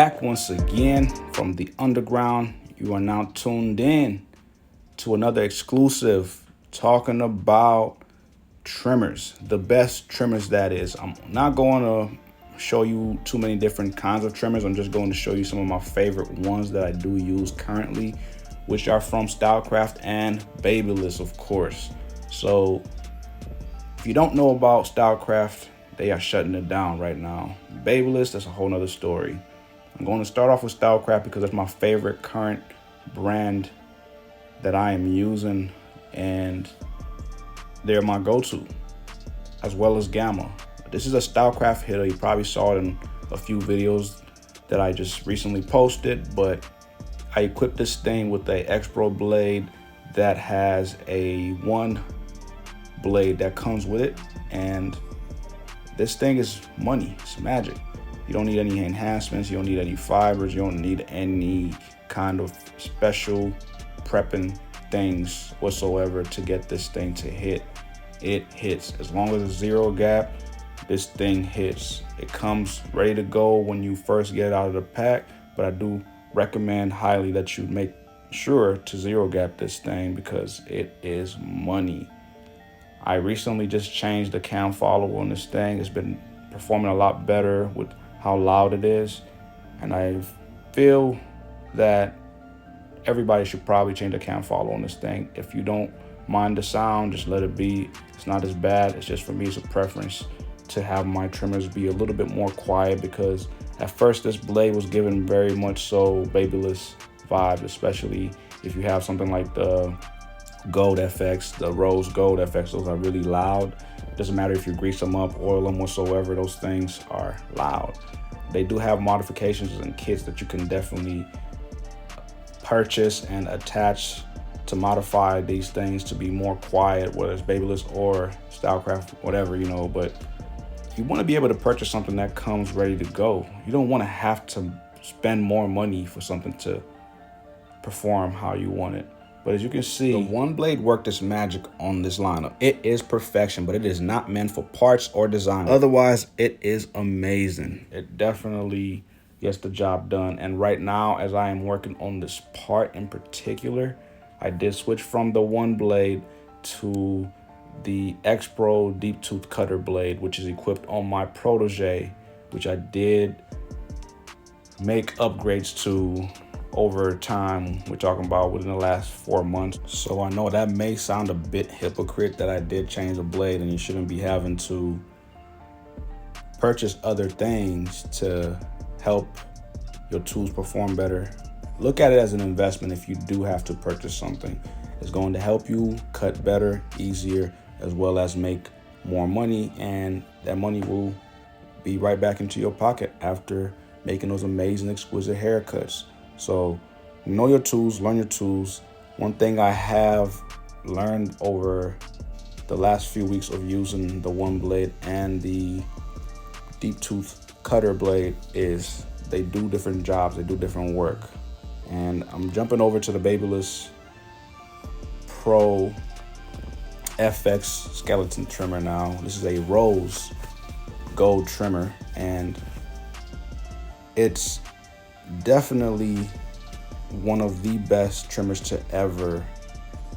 back once again from the underground. You are now tuned in to another exclusive talking about trimmers, the best trimmers that is. I'm not going to show you too many different kinds of trimmers. I'm just going to show you some of my favorite ones that I do use currently, which are from Stylecraft and Babyliss, of course. So if you don't know about Stylecraft, they are shutting it down right now. Babyliss, that's a whole nother story. I'm going to start off with Stylecraft because it's my favorite current brand that I am using, and they're my go-to, as well as Gamma. This is a Stylecraft hitter. You probably saw it in a few videos that I just recently posted, but I equipped this thing with a X-Pro blade that has a one blade that comes with it, and this thing is money. It's magic. You don't need any enhancements, you don't need any fibers, you don't need any kind of special prepping things whatsoever to get this thing to hit. It hits. As long as it's zero gap, this thing hits. It comes ready to go when you first get it out of the pack, but I do recommend highly that you make sure to zero gap this thing because it is money. I recently just changed the cam follower on this thing. It's been performing a lot better with how loud it is, and I feel that everybody should probably change the cam follower on this thing. If you don't mind the sound, just let it be. It's not as bad. It's just, for me, it's a preference to have my trimmers be a little bit more quiet, because at first this blade was giving very much so Babyliss vibes, especially if you have something like the Gold FX, the Rose Gold FX. Those are really loud. Doesn't matter if you grease them up, oil them whatsoever, those things are loud. They do have modifications and kits that you can definitely purchase and attach to modify these things to be more quiet, whether it's Babyliss or Stylecraft, whatever, but you want to be able to purchase something that comes ready to go. You don't want to have to spend more money for something to perform how you want it. But as you can see, the one blade worked its magic on this lineup. It is perfection, but it is not meant for parts or design. Otherwise, it is amazing. It definitely gets the job done. And right now, as I am working on this part in particular, I did switch from the one blade to the X-Pro Deep Tooth Cutter blade, which is equipped on my Protege, which I did make upgrades to over time. We're talking about within the last 4 months. So I know that may sound a bit hypocrite that I did change the blade, and you shouldn't be having to purchase other things to help your tools perform better. Look at it as an investment. If you do have to purchase something, it's going to help you cut better, easier, as well as make more money, and that money will be right back into your pocket after making those amazing, exquisite haircuts. So know your tools, learn your tools. One thing I have learned over the last few weeks of using the one blade and the Deep Tooth Cutter blade is they do different jobs, they do different work. And I'm jumping over to the Babyliss Pro FX skeleton trimmer now. This is a rose gold trimmer, and it's definitely one of the best trimmers to ever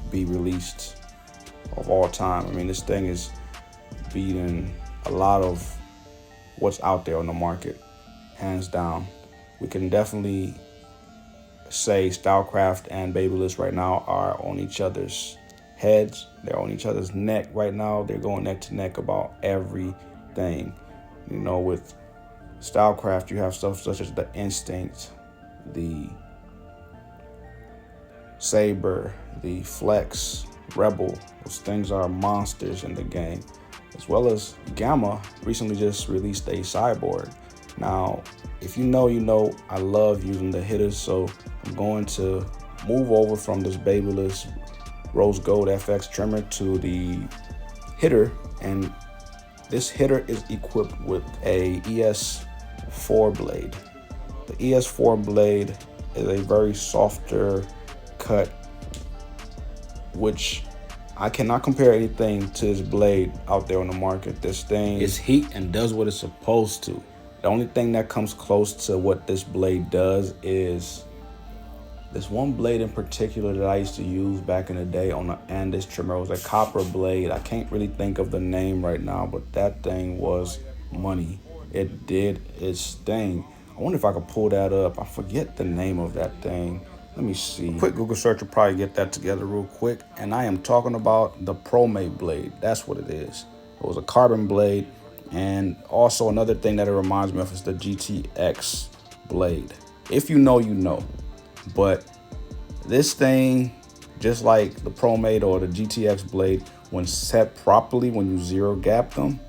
be released of all time. I mean, this thing is beating a lot of what's out there on the market, hands down. We can definitely say Stylecraft and Babyliss right now are on each other's heads. They're on each other's neck right now. They're going neck to neck about everything. With Stylecraft, you have stuff such as the Instinct, the Saber, the Flex, Rebel. Those things are monsters in the game. As well as Gamma recently just released a Cyborg. Now, if you know, I love using the hitters, so I'm going to move over from this Babyliss Rose Gold FX trimmer to the hitter, and this hitter is equipped with a ES4 blade. The ES4 blade is a very softer cut, which I cannot compare anything to this blade out there on the market. This thing is heat and does what it's supposed to. The only thing that comes close to what this blade does is this one blade in particular that I used to use back in the day on the Andis trimmer. It was a copper blade. I can't really think of the name right now, but that thing was money. It did its thing. I wonder if I could pull that up. I forget the name of that thing. Let me see. Quick Google search will probably get that together real quick. And I am talking about the ProMate blade. That's what it is. It was a carbon blade. And also another thing that it reminds me of is the GTX blade. If you know, you know. But this thing, just like the ProMate or the GTX blade, when set properly, when you zero gap them,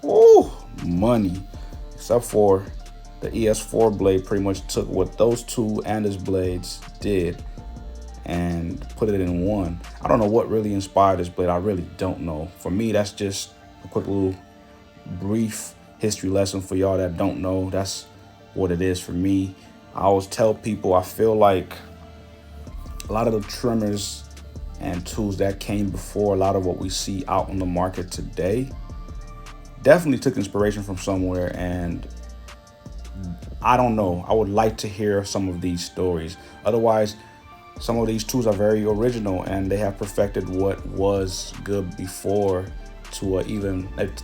ooh, money. Except for the ES4 blade pretty much took what those two Andis blades did and put it in one. I don't know what really inspired this blade. I really don't know. For me, that's just a quick little brief history lesson for y'all that don't know. That's what it is for me. I always tell people I feel like a lot of the trimmers and tools that came before a lot of what we see out on the market today definitely took inspiration from somewhere, and I don't know. I would like to hear some of these stories. Otherwise, some of these tools are very original and they have perfected what was good before to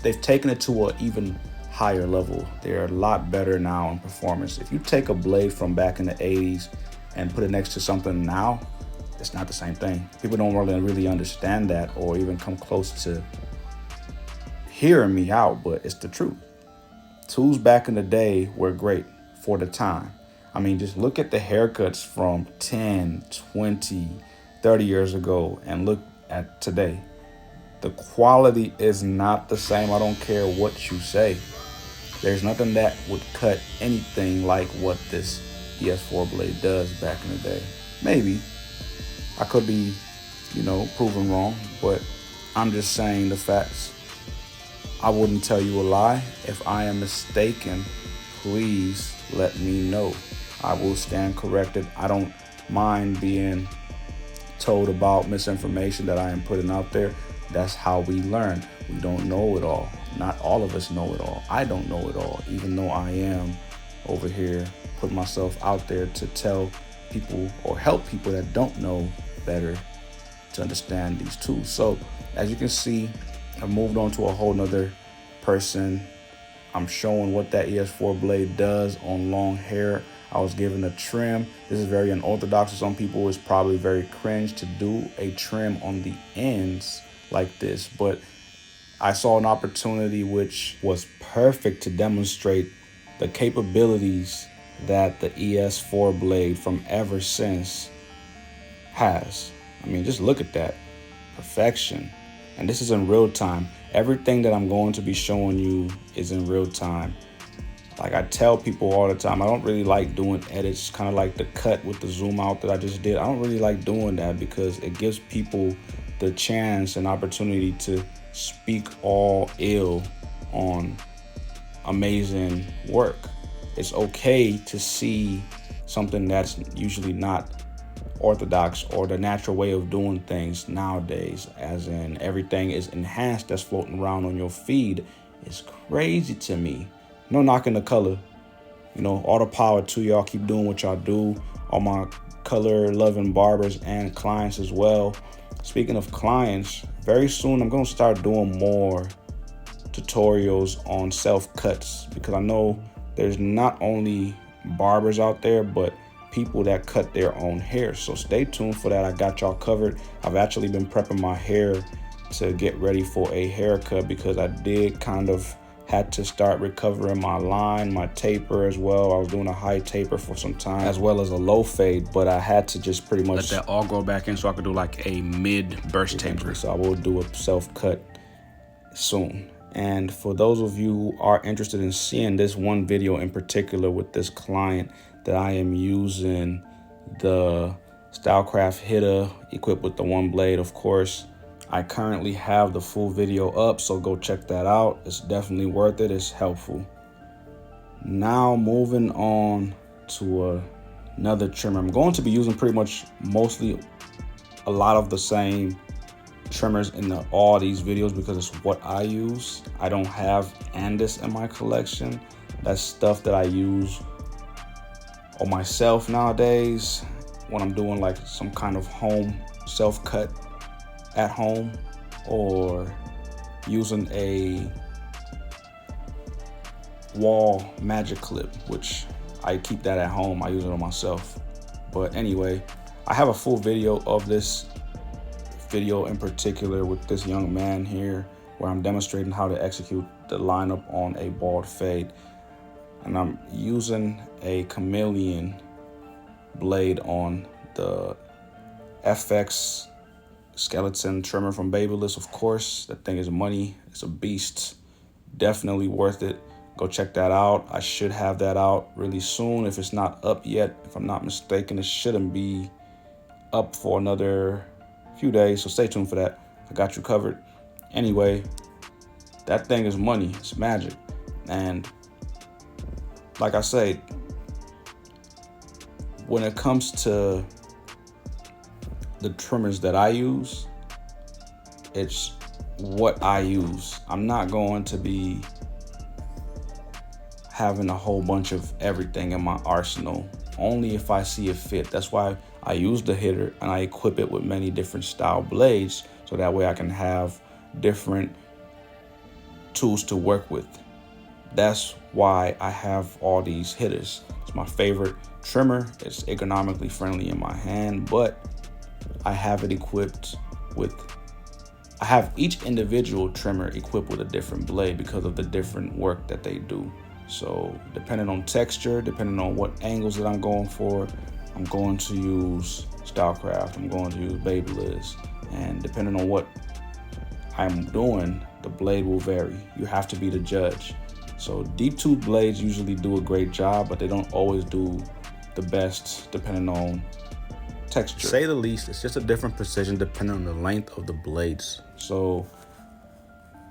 they've taken it to an even higher level. They're a lot better now in performance. If you take a blade from back in the 80s and put it next to something now, it's not the same thing. People don't really understand that or even come close to hearing me out, but it's the truth. Tools back in the day were great for the time. I mean, just look at the haircuts from 10, 20, 30 years ago and look at today. The quality is not the same. I don't care what you say. There's nothing that would cut anything like what this ES4 blade does back in the day. Maybe I could be, proven wrong, but I'm just saying the facts. I wouldn't tell you a lie. If I am mistaken, please let me know. I will stand corrected. I don't mind being told about misinformation that I am putting out there. That's how we learn. We don't know it all. Not all of us know it all. I don't know it all, even though I am over here putting myself out there to tell people or help people that don't know better to understand these tools. So as you can see, I've moved on to a whole nother person. I'm showing what that ES4 blade does on long hair. I was given a trim. This is very unorthodox. For some people, it's probably very cringe to do a trim on the ends like this, but I saw an opportunity which was perfect to demonstrate the capabilities that the ES4 blade from Ever Since has. I mean, just look at that. Perfection. And this is in real time. Everything that I'm going to be showing you is in real time. Like I tell people all the time, I don't really like doing edits, kind of like the cut with the zoom out that I just did. I don't really like doing that because it gives people the chance and opportunity to speak all ill on amazing work. It's okay to see something that's usually not orthodox or the natural way of doing things nowadays, as in everything is enhanced that's floating around on your feed. It's crazy to me. No knocking the color, all the power to y'all. Keep doing what y'all do. All my color loving barbers and clients as well. Speaking of clients, very soon I'm going to start doing more tutorials on self cuts, because I know there's not only barbers out there, but people that cut their own hair. So stay tuned for that. I got y'all covered. I've actually been prepping my hair to get ready for a haircut because I did kind of had to start recovering my line, my taper as well. I was doing a high taper for some time as well as a low fade, but I had to just pretty much let that all go back in so I could do like a mid burst taper. So I will do a self cut soon. And for those of you who are interested in seeing this one video in particular with this client that I am using the Stylecraft Hitta equipped with the one blade, of course, I currently have the full video up, so go check that out. It's definitely worth it. It's helpful. Now moving on to another trimmer. I'm going to be using pretty much mostly a lot of the same trimmers in all these videos because it's what I use. I don't have Andis in my collection. That's stuff that I use on myself nowadays when I'm doing like some kind of home self-cut at home, or using a wall magic clip, which I keep that at home. I use it on myself. But anyway, I have a full video of this video in particular with this young man here, where I'm demonstrating how to execute the lineup on a bald fade. And I'm using a chameleon blade on the FX skeleton trimmer from Babyliss. Of course, that thing is money. It's a beast. Definitely worth it. Go check that out. I should have that out really soon. If it's not up yet, if I'm not mistaken, it shouldn't be up for another few days, so stay tuned for that. I got you covered. Anyway, that thing is money. It's magic. And like I say, when it comes to the trimmers that I use, it's what I use. I'm not going to be having a whole bunch of everything in my arsenal, only if I see it fit. That's why I use the hitter and I equip it with many different style blades, so that way I can have different tools to work with. That's why I have all these hitters. It's my favorite trimmer. It's ergonomically friendly in my hand, but I have it equipped with, I have each individual trimmer equipped with a different blade because of the different work that they do. So depending on texture, depending on what angles that I'm going for, I'm going to use Stylecraft, I'm going to use Babyliss, and depending on what I'm doing, the blade will vary. You have to be the judge. So deep tooth blades usually do a great job, but they don't always do the best depending on texture. To say the least, it's just a different precision depending on the length of the blades. So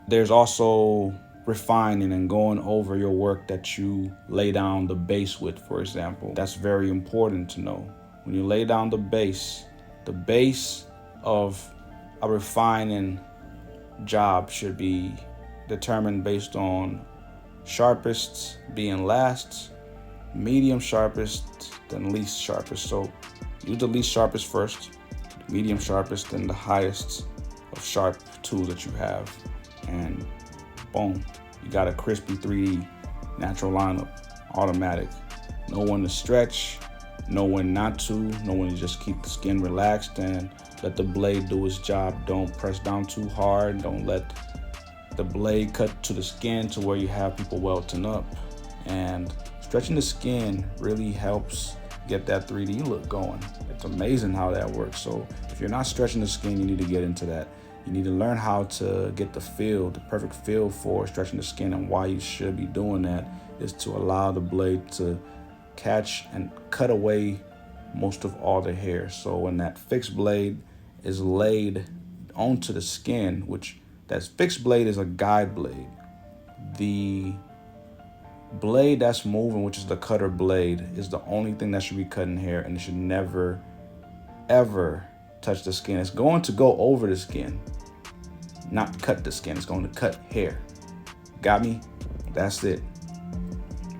there's also refining and going over your work that you lay down the base with, for example. That's very important to know. When you lay down the base of a refining job should be determined based on sharpest being last, medium sharpest, then least sharpest. So use the least sharpest first, medium sharpest, then the highest of sharp tools that you have, and boom, you got a crispy 3D natural lineup, automatic. Know when to stretch, know when not to, know when to just keep the skin relaxed and let the blade do its job. Don't press down too hard. Don't let the blade cut to the skin to where you have people welting up. And stretching the skin really helps get that 3D look going. It's amazing how that works. So if you're not stretching the skin, you need to get into that. You need to learn how to get the feel, the perfect feel for stretching the skin, and why you should be doing that is to allow the blade to catch and cut away most of all the hair. So when that fixed blade is laid onto the skin, which that fixed blade is a guide blade. The blade that's moving, which is the cutter blade, is the only thing that should be cutting hair, and it should never, ever touch the skin. It's going to go over the skin, not cut the skin. It's going to cut hair. Got me? That's it.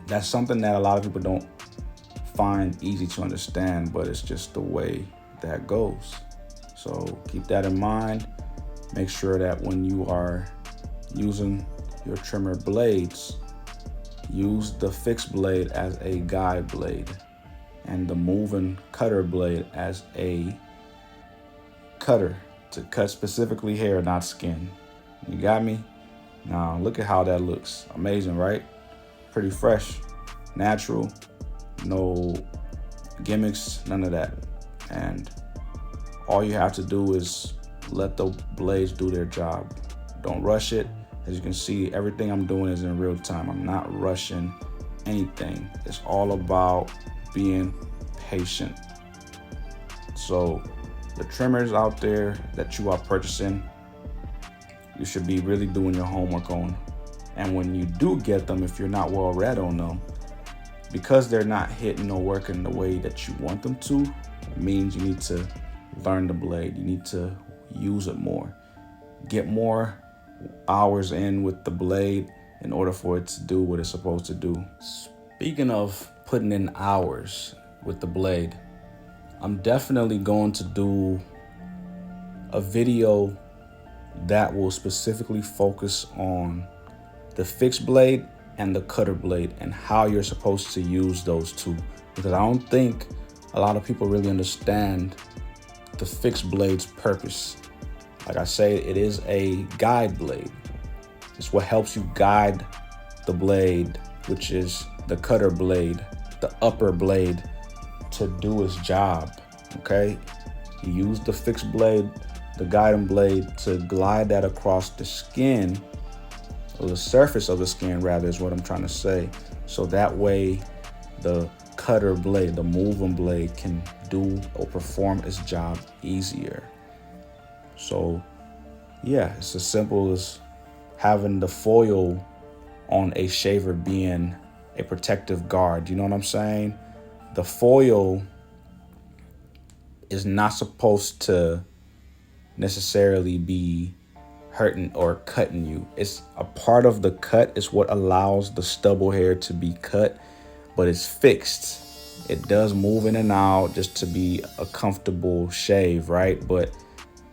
That's something that a lot of people don't find easy to understand, but it's just the way that goes. So keep that in mind. Make sure that when you are using your trimmer blades, use the fixed blade as a guide blade and the moving cutter blade as a cutter to cut specifically hair, not skin. You got me? Now look at how that looks. Amazing, right? Pretty fresh, natural, no gimmicks, none of that. And all you have to do is let the blades do their job. Don't rush it. As you can see, everything I'm doing is in real time. I'm not rushing anything. It's all about being patient. So the trimmers out there that you are purchasing, you should be really doing your homework on. And when you do get them, if you're not well read on them, because they're not hitting or working the way that you want them to, it means you need to learn the blade. You need to use it more. Get more hours in with the blade in order for it to do what it's supposed to do. Speaking of putting in hours with the blade, I'm definitely going to do a video that will specifically focus on the fixed blade and the cutter blade and how you're supposed to use those two. Because I don't think a lot of people really understand the fixed blade's purpose. Like I say, it is a guide blade. It's what helps you guide the blade, which is the cutter blade, the upper blade, to do its job, okay? You use the fixed blade, the guiding blade, to glide that across the skin, or the surface of the skin rather, is what I'm trying to say. So that way the cutter blade, the moving blade, can do or perform its job easier. So yeah, it's as simple as having the foil on a shaver being a protective guard. You know what I'm saying? The foil is not supposed to necessarily be hurting or cutting you. It's a part of the cut. It's what allows the stubble hair to be cut, but it's fixed. It does move in and out just to be a comfortable shave, right? But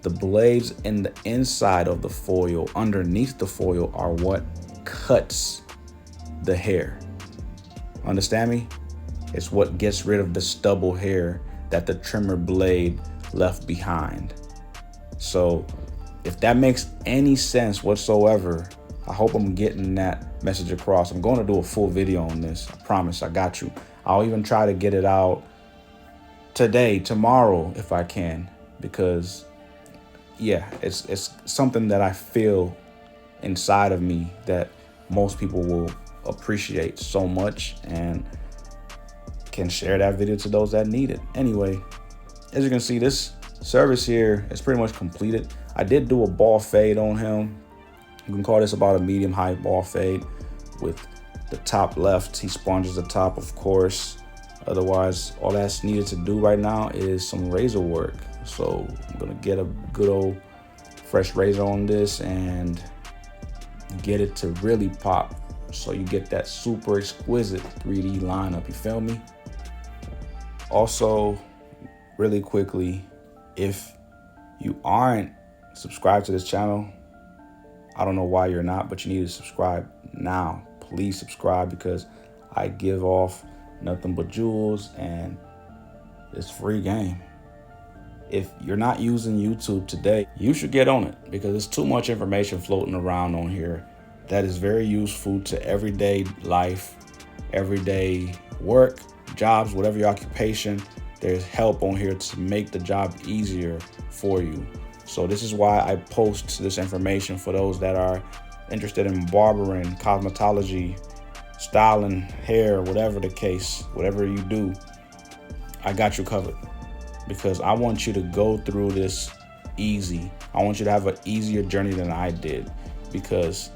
the blades in the inside of the foil, underneath the foil, are what cuts the hair. Understand me? It's what gets rid of the stubble hair that the trimmer blade left behind. So if that makes any sense whatsoever, I hope I'm getting that message across. I'm going to do a full video on this. I promise, I got you. I'll even try to get it out today, tomorrow, if I can, because yeah, it's something that I feel inside of me that most people will appreciate so much and can share that video to those that need it. Anyway, as you can see, this service here is pretty much completed. I did do a ball fade on him. You can call this about a medium height ball fade with the top left. He sponges the top, of course. Otherwise, all that's needed to do right now is some razor work. So I'm gonna get a good old fresh razor on this and get it to really pop, so you get that super exquisite 3D lineup. You feel me? Also, really quickly, if you aren't subscribed to this channel, I don't know why you're not, but you need to subscribe now. Please subscribe, because I give off nothing but jewels and it's free game. If you're not using YouTube today, you should get on it, because there's too much information floating around on here that is very useful to everyday life, everyday work, jobs, whatever your occupation. There's help on here to make the job easier for you. So this is why I post this information for those that are interested in barbering, cosmetology, styling, hair, whatever the case, whatever you do, I got you covered. Because I want you to go through this easy. I want you to have an easier journey than I did, because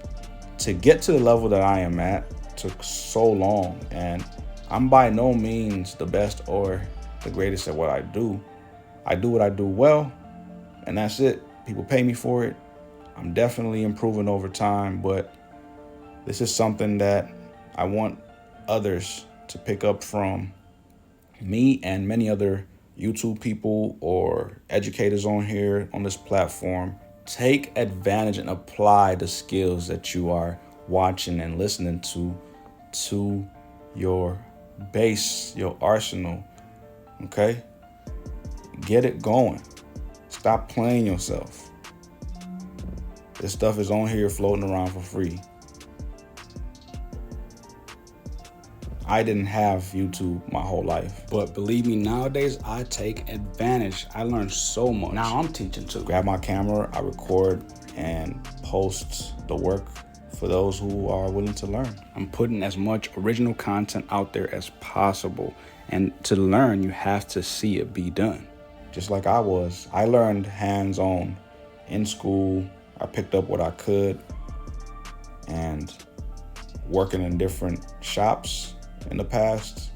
to get to the level that I am at took so long, and I'm by no means the best or the greatest at what I do. I do what I do well, and that's it. People pay me for it. I'm definitely improving over time, but this is something that I want others to pick up from me and many other YouTube people or educators on here on this platform. Take advantage and apply the skills that you are watching and listening to your base, your arsenal. Okay? Get it going. Stop playing yourself. This stuff is on here floating around for free. I didn't have YouTube my whole life, but believe me, nowadays I take advantage. I learned so much. Now I'm teaching too. Grab my camera, I record and post the work for those who are willing to learn. I'm putting as much original content out there as possible, and to learn, you have to see it be done. Just like I was. I learned hands-on in school. I picked up what I could, and working in different shops in the past,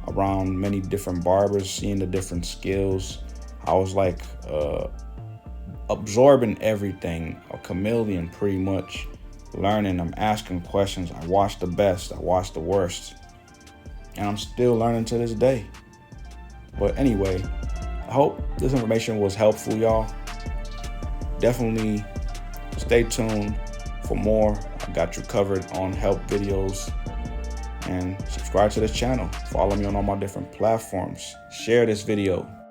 around many different barbers, seeing the different skills, I was like absorbing everything, a chameleon pretty much. learning, I'm asking questions. I watch the best, I watch the worst, and I'm still learning to this day. But anyway, I hope this information was helpful, y'all. Definitely stay tuned for more. I got you covered on help videos. And subscribe to this channel. Follow me on all my different platforms. Share this video.